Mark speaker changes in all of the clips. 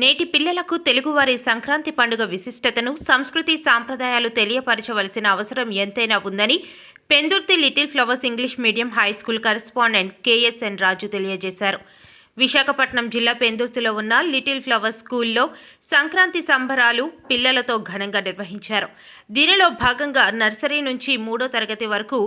Speaker 1: నేటి పిల్లలకు తెలుగువారి సంక్రాంతి పండుగ విశిష్టతను, సంస్కృతి సాంప్రదాయాలు తెలియపరచవలసిన అవసరం ఎంతైనా ఉందని Pendurthi Little Flowers English medium high school correspondent KSN Raju తెలియజేశారు. విశాఖపట్నం జిల్లా పెందుర్తిలో ఉన్న లిటిల్ ఫ్లవర్స్ స్కూల్లో సంక్రాంతి సంబరాలు పిల్లలతో ఘనంగా నిర్వహించారు. దీనిలో భాగంగా నర్సరీ నుంచి 3వ తరగతి వరకు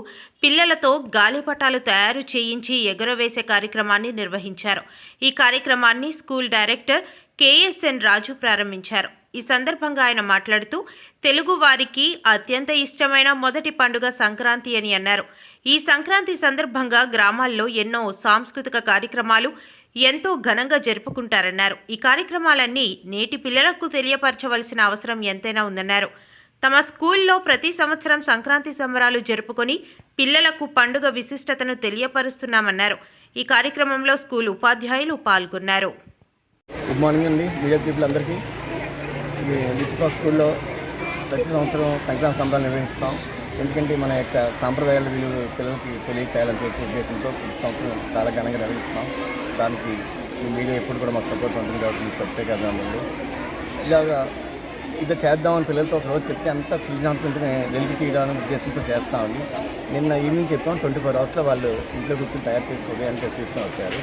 Speaker 1: పిల్లలతో గాలిపటాలు తయారు చేయించి ఎగురవేసే కార్యక్రమాన్ని నిర్వహించారు. ఈ కార్యక్రమాన్ని స్కూల్ డైరెక్టర్ కేఎస్ఎన్ రాజు ప్రారంభించారు. ఈ సందర్భంగా ఆయన మాట్లాడుతూ తెలుగు వారికి అత్యంత ఇష్టమైన మొదటి పండుగ సంక్రాంతి అని అన్నారు. ఈ సంక్రాంతి సందర్భంగా గ్రామాల్లో ఎన్నో సాంస్కృతిక కార్యక్రమాలు ఎంతో ఘనంగా జరుపుకుంటారన్నారు. ఈ కార్యక్రమాలన్నీ నేటి పిల్లలకు తెలియపరచవలసిన అవసరం ఎంతైనా ఉందన్నారు. తమ స్కూల్లో ప్రతి సంవత్సరం సంక్రాంతి సంబరాలు జరుపుకొని పిల్లలకు పండుగ విశిష్టతను తెలియపరుస్తున్నామన్నారు. ఈ కార్యక్రమంలో స్కూల్ ఉపాధ్యాయులు పాల్గొన్నారు.
Speaker 2: గుడ్ మార్నింగ్ అండి, మీడియా పీపుల్ లిటిల్ స్కూల్లో ప్రతి సంవత్సరం సంక్రాంతి సంబరాలు నిర్వహిస్తాం. ఎందుకంటే మన యొక్క సాంప్రదాయాల విలువ పిల్లలకి తెలియచేయాలని చెప్పే ఉద్దేశంతో ప్రతి సంవత్సరం చాలా ఘనంగా నిర్వహిస్తాం. దానికి మీడియా ఎప్పుడు కూడా మాకు సపోర్ట్ ఉంటుంది కాబట్టి మీకు ప్రత్యేక అభినందనలు. ఇలాగా ఇది చేద్దామని పిల్లలతో ఒకరోజు చెప్తే అంతా సృజనాత్మకంగా వెలికి తీయడానికి ఉద్దేశంతో చేస్తామని నిన్న ఈవినింగ్ చెప్తాం. 24 అవర్స్లో వాళ్ళు ఇంట్లో కూర్చొని తయారు చేసి ఉదయానికి తీసుకొని వచ్చారు.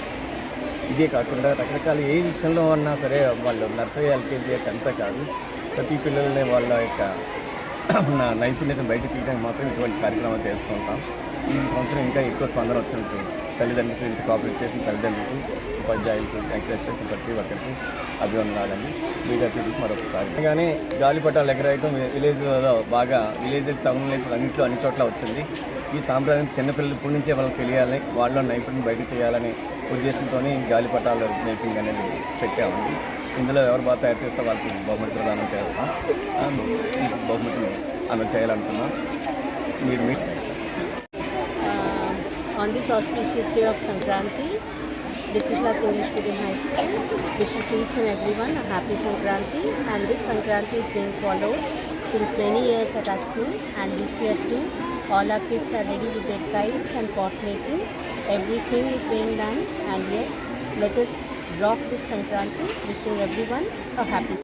Speaker 2: ఇదే కాకుండా రకరకాల ఏ విషయంలో ఉన్నా సరే వాళ్ళు నర్సరీ, ఎల్కేజీ, 10th కాదు, ప్రతి పిల్లల్ని వాళ్ళ యొక్క నైపుణ్యతను బయటకు తీయడానికి మాత్రం ఇటువంటి కార్యక్రమాలు చేస్తూ ఉంటాం. ఈ సంవత్సరం ఇంకా ఎక్కువ స్పందన వచ్చినట్టు తల్లిదండ్రులకు ఇంత కోఆపరేట్ చేసిన తల్లిదండ్రులకు, ఉపాధ్యాయులకు, ఎంకరేజ్ చేసిన ప్రతి ఒక్కరికి అభివందనాలండి. మీడియా పీపుల్కి మరొకసారి. కానీ గాలిపటాలు ఎగరేయడం విలేజ్లో బాగా టౌన్ లైఫ్ అన్ని చోట్ల వచ్చింది. ఈ సాంప్రదాయం చిన్నపిల్లలు ఇప్పటి నుంచే వాళ్ళకి తెలియాలి, వాళ్ళ నైపుణ్యం బయటకు తీయాలనే ఉద్దేశంతో గాలిపటాల మేకింగ్ అనేది పెట్టామండి. ఇందులో ఎవరు బాగా తయారు చేస్తే వాళ్ళకి బహుమతి ప్రదానం చేస్తాం. ఈ బహుమతిని అలా చేయాలనుకున్నాం. మీరు
Speaker 3: On this auspicious day of Sankranti, Little Class English Medium High School wishes each and everyone a happy Sankranti, and this Sankranti is being followed since many years at our school, and this year too all our kids are ready with their kites and pot making. Everything is being done, and yes, let us rock this Sankranti. Wishing everyone a happy